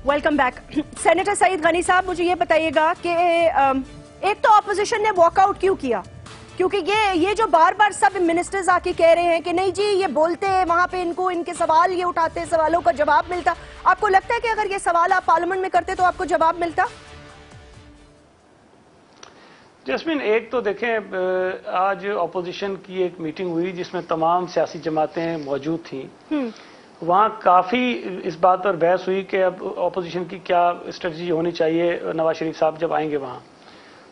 Welcome back. Senator Saeed Ghani sahab, मुझे ये बताइएगा कि एक तो अपोजिशन ने वॉकआउट क्यों किया? क्योंकि ये जो बार बार सब मिनिस्टर्स आके कह रहे हैं कि नहीं जी ये बोलते हैं, वहां पे इनको इनके सवाल ये उठाते हैं, सवालों का जवाब मिलता। आपको लगता है कि अगर ये सवाल आप पार्लियामेंट में करते तो आपको जवाब मिलता? जैस्मिन, एक तो देखें, आज अपोजिशन की एक मीटिंग हुई जिसमें तमाम सियासी जमातें मौजूद थीं। वहाँ काफ़ी इस बात पर बहस हुई कि अब अपोजिशन की क्या स्ट्रेटजी होनी चाहिए नवाज शरीफ साहब जब आएंगे वहाँ।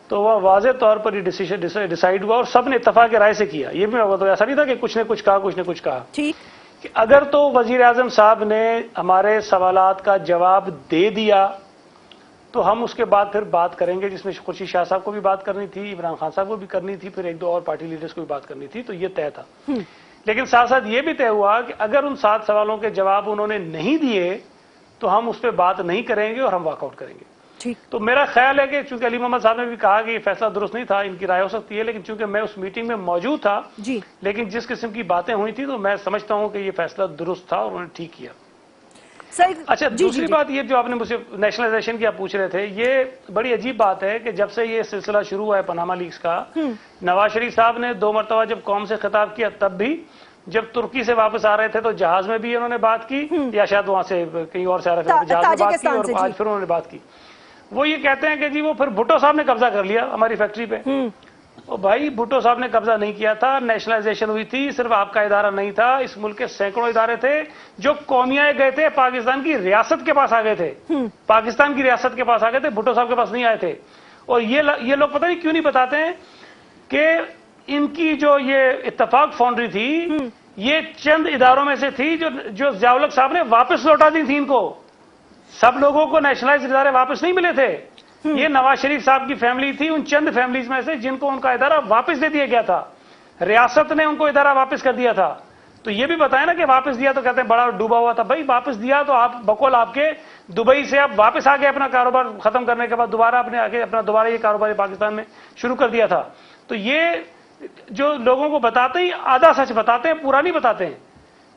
तो वह वाज़े तौर पर ये डिसीजन डिसाइड हुआ और सब ने इत्तेफाक राय से किया। ये भी तो ऐसा नहीं था कि कुछ ने कुछ कहा, कुछ ने कुछ कहा। ठीक, कि अगर तो वजीर आज़म साहब ने हमारे सवालात का जवाब दे दिया तो हम उसके बाद फिर बात करेंगे, जिसमें खुर्शीद शाह साहब को भी बात करनी थी, इमरान खान साहब को भी करनी थी, फिर एक दो और पार्टी लीडर्स को भी बात करनी थी। तो ये तय था। लेकिन साथ साथ ये भी तय हुआ कि अगर उन 7 सवालों के जवाब उन्होंने नहीं दिए तो हम उस पर बात नहीं करेंगे और हम वॉकआउट करेंगे। ठीक। तो मेरा ख्याल है कि चूंकि अली मोहम्मद साहब ने भी कहा कि ये फैसला दुरुस्त नहीं था, इनकी राय हो सकती है, लेकिन चूंकि मैं उस मीटिंग में मौजूद था जी, लेकिन जिस किस्म की बातें हुई थी तो मैं समझता हूं कि ये फैसला दुरुस्त था और उन्होंने ठीक किया। अच्छा, दूसरी बात ये जो आपने मुझसे नेशनलाइजेशन की आप पूछ रहे थे, ये बड़ी अजीब बात है कि जब से ये सिलसिला शुरू हुआ है पनामा लीक्स का, नवाज शरीफ साहब ने 2 मरतबा जब कौम से खिताब किया, तब भी जब तुर्की से वापस आ रहे थे तो जहाज में भी उन्होंने बात की, या शायद वहां से कहीं और से आ रहे थे जहाज में बात की, और आज फिर उन्होंने बात की। वो ये कहते हैं कि जी वो फिर भुट्टो साहब ने कब्जा कर लिया हमारी फैक्ट्री पे। ओ भाई, भुट्टो साहब ने कब्जा नहीं किया था, नेशनलाइजेशन हुई थी, सिर्फ आपका इदारा नहीं था, इस मुल्क के सैकड़ों इदारे थे जो कौमियाए गए थे, पाकिस्तान की रियासत के पास आ गए थे, पाकिस्तान की रियासत के पास आ गए थे, भुट्टो साहब के पास नहीं आए थे। और ये लोग पता नहीं क्यों नहीं बताते हैं कि इनकी जो ये इत्तेफाक फाउंड्री थी, ये चंद इदारों में से थी जो ज़िया-उल-हक साहब ने वापस लौटा दी थी इनको। सब लोगों को नेशनलाइज इदारे वापस नहीं मिले थे। ये नवाज शरीफ साहब की फैमिली थी उन चंद फैमिलीज में से जिनको उनका इदारा वापस दे दिया गया था, रियासत ने उनको इदारा वापस कर दिया था। तो ये भी बताया ना कि वापस दिया तो कहते हैं बड़ा डूबा हुआ था। भाई वापस दिया तो आप बकौल आपके दुबई से आप वापस आ गए अपना कारोबार खत्म करने के बाद, दोबारा अपने आके अपना दोबारा ये कारोबार पाकिस्तान में शुरू कर दिया था। तो ये जो लोगों को बताते ही आधा सच बताते हैं, पूरा नहीं बताते हैं।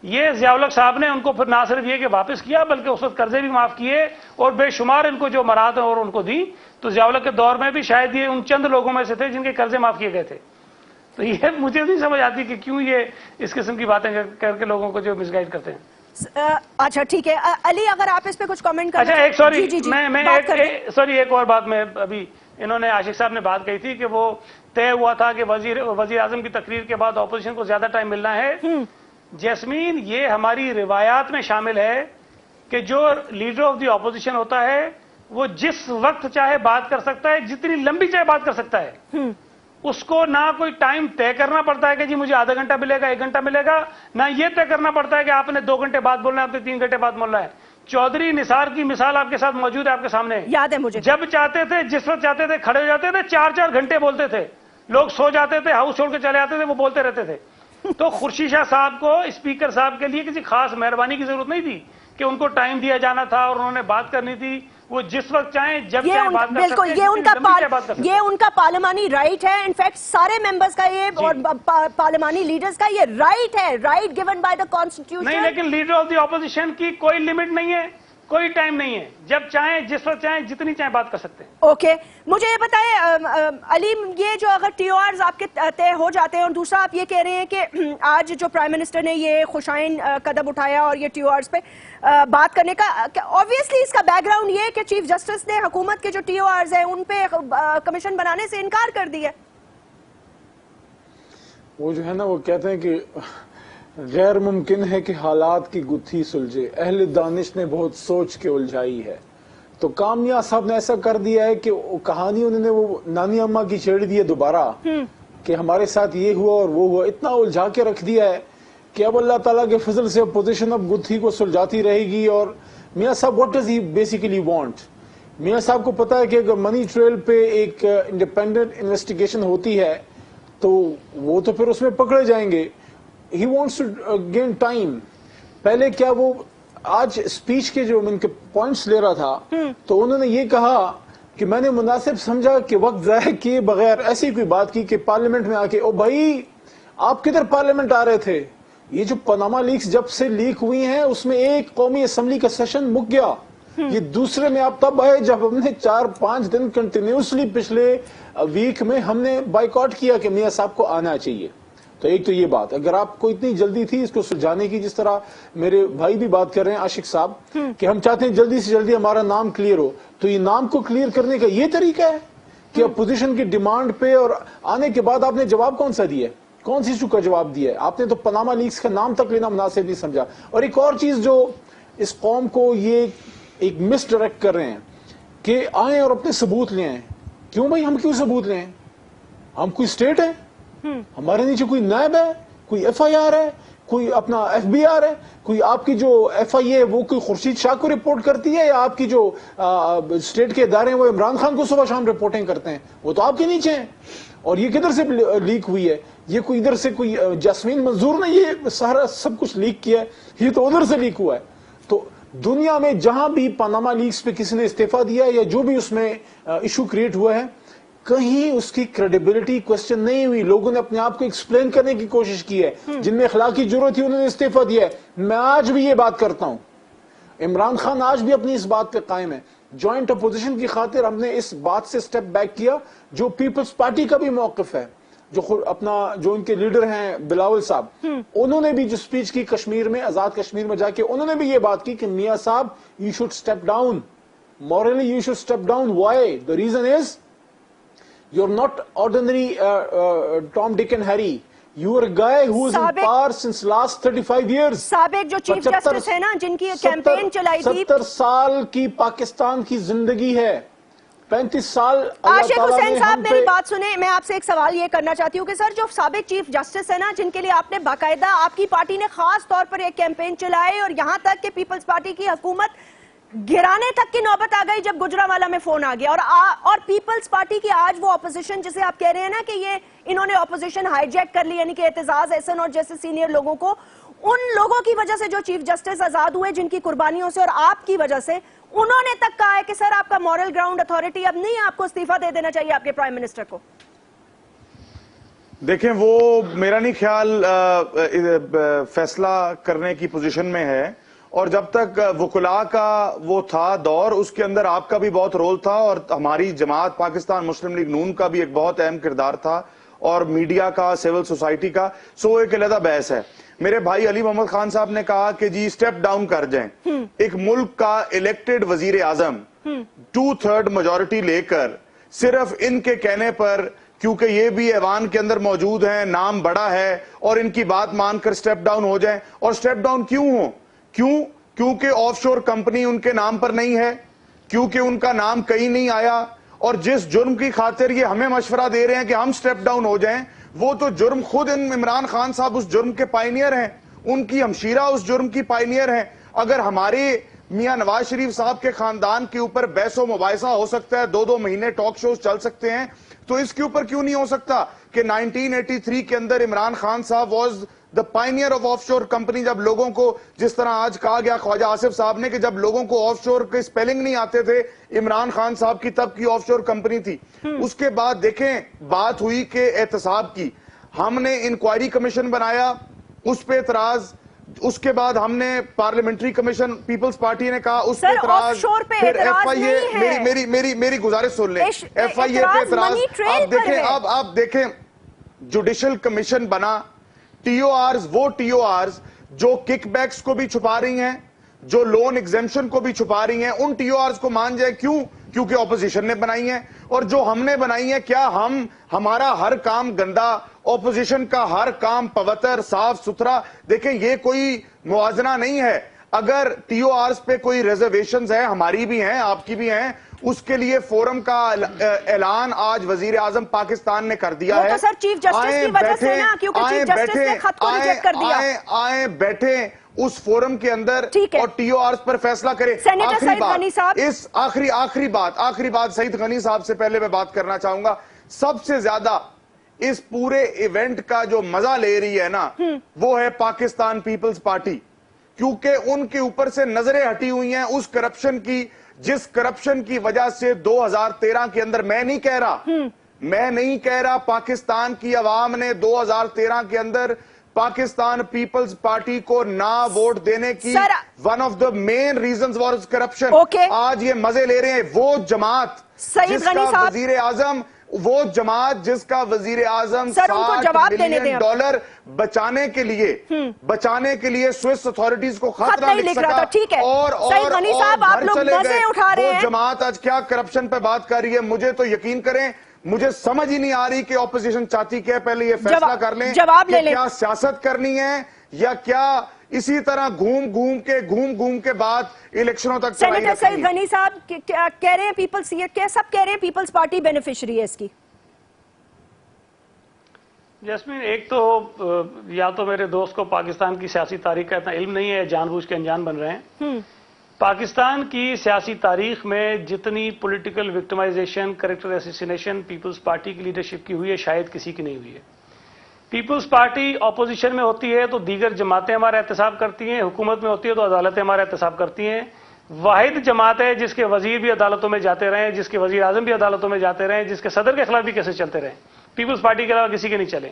ये ज़िया-उल-हक साहब ने उनको फिर ना सिर्फ ये कि वापस किया बल्कि उस वक्त कर्जे भी माफ किए और बेशुमार इनको जो मराहत और उनको दी। तो ज़िया-उल-हक के दौर में भी शायद ये उन चंद लोगों में से थे जिनके कर्जे माफ किए गए थे। तो ये मुझे नहीं समझ आती कि क्यों ये इस किस्म की बातें करके लोगों को जो मिसगाइड करते हैं। अच्छा ठीक है अली, अगर आप इस पे कुछ कमेंट करें। अच्छा, एक सॉरी एक और बात में अभी इन्होंने आशिक साहब ने बात कही थी कि वो तय हुआ था कि वजीर आजम की तकरीर के बाद ऑपोजिशन को ज्यादा टाइम मिलना है। जैस्मीन, ये हमारी रिवायात में शामिल है कि जो लीडर ऑफ द ऑपोजिशन होता है वो जिस वक्त चाहे बात कर सकता है, जितनी लंबी चाहे बात कर सकता है। उसको ना कोई टाइम तय करना पड़ता है कि जी मुझे आधा घंटा मिलेगा, 1 घंटा मिलेगा, ना ये तय करना पड़ता है कि आपने 2 घंटे बाद बोलना है, आपने 3 घंटे बाद बोलना है। चौधरी निसार की मिसाल आपके साथ मौजूद है, आपके सामने याद है मुझे। जब चाहते थे, जिस वक्त चाहते थे खड़े हो जाते थे, 4-4 घंटे बोलते थे। लोग सो जाते थे, हाउस छोड़ के चले आते थे, वो बोलते रहते थे। तो खुर्शीद शाह साहब को, स्पीकर साहब के लिए किसी खास मेहरबानी की जरूरत नहीं थी कि उनको टाइम दिया जाना था और उन्होंने बात करनी थी। वो जिस वक्त चाहें जब चाहे बात कर बिल्कुल, सकते हैं, ये उनका पार्लियामानी राइट है। इनफैक्ट सारे मेंबर्स का ये और पार्लियामानी लीडर्स का ये राइट है, right given by the constitution. नहीं, लेकिन लीडर ऑफ द ऑपोजिशन की कोई लिमिट नहीं है, कोई टाइम नहीं है। जब चाहें, जिस वक्त चाहें, जितनी चाहें बात कर सकते हैं। ओके, मुझे ये बताएं अली, ये जो अगर TORs आपके तय हो जाते हैं और दूसरा आप ये कह रहे हैं कि आज जो प्राइम मिनिस्टर ने ये खुशाइन कदम उठाया और ये TORs पे बात करने का, ऑब्वियसली इसका बैकग्राउंड ये है कि चीफ जस्टिस ने हुकूमत के जो TORs है उन पे कमीशन बनाने से इनकार कर दिया। वो जो है ना, वो कहते हैं कि गैर मुमकिन है कि हालात की गुत्थी सुलझे, अहले दानिश ने बहुत सोच के उलझाई है। तो कामयाब साहब ने ऐसा कर दिया है कि कहानी उन्होंने वो नानी अम्मा की छेड़ दी है दोबारा कि हमारे साथ ये हुआ और वो हुआ, इतना उलझा के रख दिया है कि अब अल्लाह ताला के फजल से पोजीशन अब गुत्थी को सुलझाती रहेगी। और मियाँ साहब what does he basically want? मियाँ साहब को पता है कि अगर मनी ट्रेल पे एक इंडिपेंडेंट इन्वेस्टिगेशन होती है तो वो तो फिर उसमें पकड़े जाएंगे। He wants to gain time। पहले क्या वो आज स्पीच के जो उनके पॉइंट्स ले रहा था तो उन्होंने ये कहा कि मैंने मुनासिब समझा कि वक्त ज़ाया किए बगैर ऐसी कोई बात की कि पार्लियामेंट में आके, ओ भाई आप किधर पार्लियामेंट आ रहे थे? ये जो पनामा लीक्स जब से लीक हुई हैं उसमें एक कौमी असम्बली का सेशन मुक गया। یہ دوسرے میں آپ تب آئے جب ہم نے 4-5 دن کنٹینیوسلی پچھلے ویک میں ہم نے بائیکاٹ کیا کہ میاں صاحب کو آنا چاہیے. تو ایک تو یہ بات, اگر آپ کو اتنی جلدی تھی اس کو سلجھانے کی, جس طرح میرے بھائی بھی بات کر رہے ہیں عاشق صاحب, کہ ہم چاہتے ہیں جلدی سے جلدی ہمارا نام کلیئر ہو, تو یہ نام کو کلیئر کرنے کا یہ طریقہ ہے کہ اپوزیشن کی ڈیمانڈ پہ اور آنے کے بعد آپ نے جواب کون سا دیا ہے, کون سی ایشو کا جواب دیا ہے آپ نے؟ تو پاناما لیکس کا نام تک لینا مناسب نہیں سمجھا. اور ایک اور چیز جو اس قوم کو یہ ایک مس ڈائریکٹ کر رہے ہیں کہ آئیں اور اپنے ثبوت لے آئیں. کیوں بھائی, ہم کیوں ثبوت لیں؟ ہم کوئی اسٹیٹ ہے؟ ہمارے نیچے کوئی نائب ہے, کوئی ایف آئی آر ہے, کوئی اپنا ایف بی آر ہے, کوئی آپ کی جو ایف آئی اے وہ کوئی خورشید شاہ کو رپورٹ کرتی ہے, یا آپ کی جو اسٹیٹ کے ادارے ہیں وہ عمران خان کو صبح شام رپورٹنگ کرتے ہیں؟ وہ تو آپ کے نیچے ہیں. اور یہ کدھر سے لیک ہوئی ہے؟ یہ کوئی ادھر سے کوئی جاسمین منظور نے یہ سارا سب کچھ لیک کیا ہے؟ یہ تو ادھر سے لیک ہوا ہے. تو دنیا میں جہاں بھی پاناما لیکس پہ کسی نے استعفیٰ دیا یا جو بھی اس میں ایشو کریٹ ہوا ہے, کہیں اس کی کریڈیبلٹی کوسچن نہیں ہوئی. لوگوں نے اپنے آپ کو ایکسپلین کرنے کی کوشش کی ہے. جن میں اخلاقی جرات تھی انہوں نے استعفیٰ دیا ہے. میں آج بھی یہ بات کرتا ہوں, عمران خان آج بھی اپنی اس بات پہ قائم ہے. جوائنٹ اپوزیشن کی خاطر ہم نے اس بات سے سٹیپ بیک کیا, جو پیپلز پارٹی کا بھی موقف ہے, جو ان کے لیڈر ہیں بلاول صاحب, انہوں نے بھی جو سپیچ کی کشمیر میں, آزاد کشمیر میں جا کے, انہوں نے بھی یہ بات کی کہ میاں صاحب you should step down, morally you should step down. Why? The reason is you're not ordinary Tom, Dick and Harry. You are a guy who is in power since last 35 years. سابق جو chief justice ہے نا, جن کی campaign چلائی تھی, 70 سال کی پاکستان کی زندگی ہے, 35 سال. عاشق حسین صاحب میری بات سنیں, میں آپ سے ایک سوال یہ کرنا چاہتی ہوں کہ سر جو سابق چیف جسٹس ہے نا, جن کے لیے آپ نے باقاعدہ, آپ کی پارٹی نے خاص طور پر ایک کیمپین چلائی, اور یہاں تک کہ پیپلز پارٹی کی حکومت گرانے تک کی نوبت آ گئی جب گجرانوالہ میں فون آ گیا, اور پیپلز پارٹی کی آج وہ اپوزیشن جسے آپ کہہ رہے ہیں نا کہ یہ انہوں نے اپوزیشن ہائی جیک کر لی, یعنی کہ اعتزاز احسن اور جیسے سینئر لوگوں کو, ان لوگوں کی وجہ سے جو چیف جسٹس آزاد ہوئے, جن کی قربانیوں سے اور آپ کی وجہ سے, انہوں نے تک کہا ہے کہ سر آپ کا مورل گراؤنڈ اتھارٹی اب نہیں, آپ کو استعفیٰ دے دینا چاہیے آپ کے پرائم منسٹر کو. دیکھیں, وہ میرا نہیں خیال فیصلہ کرنے کی پوزیشن میں ہے, اور جب تک وکلاء کا وہ تھا دور, اس کے اندر آپ کا بھی بہت رول تھا, اور ہماری جماعت پاکستان مسلم لیگ نون کا بھی ایک بہت اہم کردار تھا, اور میڈیا کا, سیول سوسائٹی کا. سو ایک علیحدہ بحث ہے. میرے بھائی علی محمد خان صاحب نے کہا کہ جی سٹیپ ڈاؤن کر جائیں. ایک ملک کا الیکٹڈ وزیر اعظم 2/3 میجورٹی لے کر صرف ان کے کہنے پر, کیونکہ یہ بھی ایوان کے اندر موجود ہیں, نام بڑا ہے, اور ان کی بات مان کر سٹیپ ڈاؤن ہو جائیں. اور سٹیپ ڈاؤن کیوں ہو؟ کیونکہ آف شور کمپنی ان کے نام پر نہیں ہے, کیونکہ ان کا نام کہیں نہیں آیا, اور جس جرم کی خاطر یہ ہمیں مشورہ دے رہے ہیں کہ ہم سٹیپ ڈاؤن ہو جائیں, وہ تو جرم خود عمران خان صاحب اس جرم کے پائنیئر ہیں, ان کی ہمشیرہ اس جرم کی پائنیئر ہیں. اگر ہمارے میاں نواز شریف صاحب کے خاندان کے اوپر بحث و مباحثہ ہو سکتا ہے, 2 مہینے ٹاک شوز چل سکتے ہیں, تو اس کے اوپر کیوں نہیں ہو سکتا کہ 1983 کے اندر عمران خان صاحب was the pioneer of of شور کمپنی. جب لوگوں کو, جس طرح آج کہا گیا خواجہ آصف صاحب نے, کہ جب لوگوں کو آف شور کے سپیلنگ نہیں آتے تھے, عمران خان صاحب کی تب کی آف شور کمپنی تھی. اس کے بعد دیکھیں بات ہوئی کہ احتساب کی, ہم نے انکوائری کمیشن بنایا, اس پہ اعتراض, اس کے بعد ہم نے پارلیمنٹری کمیشن, پیپلز پارٹی نے کہا, اس پہ اعتراض, پھر ایف آئی اے, میری گزارش سن لیں, ایف آئی اے پہ اعتراض. آپ دیکھیں جوڈیشل کمیشن بنا, ٹی او آرز, وہ ٹی او آرز جو کک بیکس کو بھی چھپا رہی ہیں, جو لون ایگزیمپشن کو بھی چھپا رہی ہیں, ان ٹی او آرز کو مان جائے. کیوں؟ کیونکہ اپوزیشن نے بنائی ہیں, اور جو ہم نے بنائی ہیں, کیا ہمارا ہر کام گندا, اپوزیشن کا ہر کام پوتر, صاف ستھرا؟ دیکھیں یہ کوئی موازنہ نہیں ہے. اگر ٹی او آرز پہ کوئی ریزرویشنز ہیں, ہماری بھی ہیں, آپ کی بھی ہیں, اس کے لیے فورم کا اعلان آج وزیر اعظم پاکستان نے کر دیا ہے. آئیں بیٹھیں اس فورم کے اندر اور ٹی او آرز پر فیصلہ کریں. آخری بات سعید غنی صاحب سے پہلے میں بات کرنا چاہوں گا. سب سے زیادہ اس پورے ایونٹ کا جو مزہ لے رہی ہے نا, وہ ہے پاکستان پیپلز پارٹی, کیونکہ ان کے اوپر سے نظریں ہٹی ہوئی ہیں اس کرپشن کی, جس کرپشن کی وجہ سے 2013 کے اندر, میں نہیں کہہ رہا پاکستان کی عوام نے 2013 کے اندر पाकिस्तान पीपल्स पार्टी को ना वोट देने की one of the main reasons was corruption. आज ये मजे ले रहे हैं वो जमात जिसका वजीर आजम, वो जमात जिसका वजीर आजम $60 मिलियन बचाने के लिए स्विस अथॉरिटीज को खत ना लिख सका, और वो जमात आज क्या करप्शन पे बात कर रही है। मुझे तो यकीन करें, मुझे समझ ही नहीं आ रही कि ऑपोजिशन चाहती क्या। पहले ये फैसला कर लें कि क्या सियासत करनी है या क्या इसी तरह घूम के बाद इलेक्शनों तक। सेनेटर सईद गनी साहब कह रहे हैं पीपल्स, सब कह रहे हैं पीपल्स पार्टी बेनिफिशियरी है इसकी। जैस्मीन, एक तो या तो मेरे दोस्त को पाकिस्तान की सियासी तारीख का इतना इल्म नहीं है, जानबूझ के अनजान बन रहे हैं। पाकिस्तान की सियासी तारीख में जितनी political victimization, character assassination Peoples Party की लीडरशिप की हुई है, शायद किसी की नहीं हुई है। पीपल्स पार्टी ऑपोजिशन में होती है तो दीगर जमातें हमारा एहतसाब करती हैं, हुकूमत में होती है तो अदालतें हमारा एहतसाब करती हैं। वाहिद जमात है जिसके वजीर भी अदालतों में जाते रहे, जिसके वजीर आजम भी अदालतों में जाते रहे, जिसके सदर के खिलाफ भी केसेस चलते रहे। पीपल्स पार्टी के अलावा किसी के नहीं चले।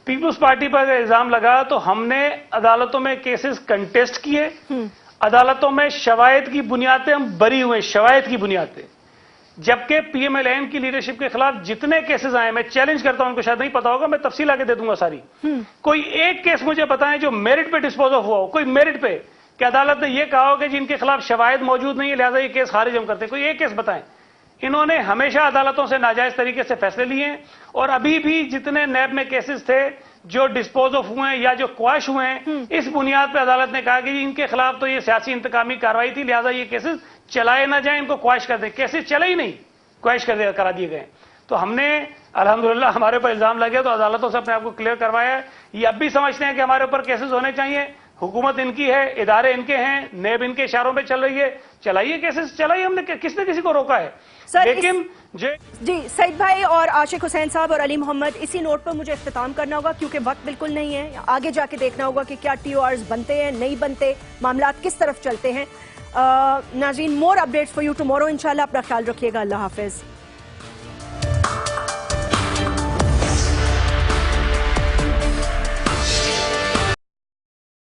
पीपल्स पार्टी पर अगर इल्जाम लगा तो हमने अदालतों में केसेस कंटेस्ट किए, अदालतों में शवायद की बुनियाद पे हम बरी हुए, शवायद की बुनियाद पे। जबकि पीएमएलएन की लीडरशिप के खिलाफ जितने केसेस आए, मैं चैलेंज करता हूं, उनको शायद नहीं पता होगा, मैं तफसील आके दे दूंगा सारी। कोई एक केस मुझे बताएं जो मेरिट पे डिस्पोज ऑफ हुआ हो, कोई मेरिट पे कि अदालत ने यह कहा हो कि जिनके खिलाफ शवायद मौजूद नहीं है लिहाजा ये केस खारिज हम करते, कोई एक केस बताएं। इन्होंने हमेशा अदालतों से नाजायज तरीके से फैसले लिए हैं, और अभी भी जितने नैब में केसेस थे जो डिस्पोज ऑफ हुए हैं या जो क्वाश हुए हैं, इस बुनियाद पर अदालत ने कहा कि इनके खिलाफ तो ये सियासी इंतकामी कार्रवाई थी, लिहाजा ये केसेस चलाए ना जाए, इनको क्वाश कर दें। केसेस चले ही नहीं, क्वाश करा दिए गए। तो हमने अल्हम्दुलिल्लाह हमारे ऊपर इल्जाम लगे तो अदालतों से अपने आप को क्लियर करवाया है। ये अब भी समझते हैं कि हमारे ऊपर केसेस होने चाहिए, हुकूमत इनकी है, इदारे इनके हैं, नेब इनके इशारों पे चल रही है, चलाइए केसेस, चलाइए। हमने किसने किसी को रोका है? लेकिन जी सईद भाई और आशिक हुसैन साहब और अली मोहम्मद, इसी नोट पर मुझे इख्तिताम करना होगा क्योंकि वक्त बिल्कुल नहीं है। आगे जाके देखना होगा कि क्या TORs बनते हैं, नहीं बनते, मामला किस तरफ चलते हैं। नाज़रीन, more updates for you tomorrow इंशाल्लाह। अपना ख्याल रखिएगा। अल्लाह हाफिज।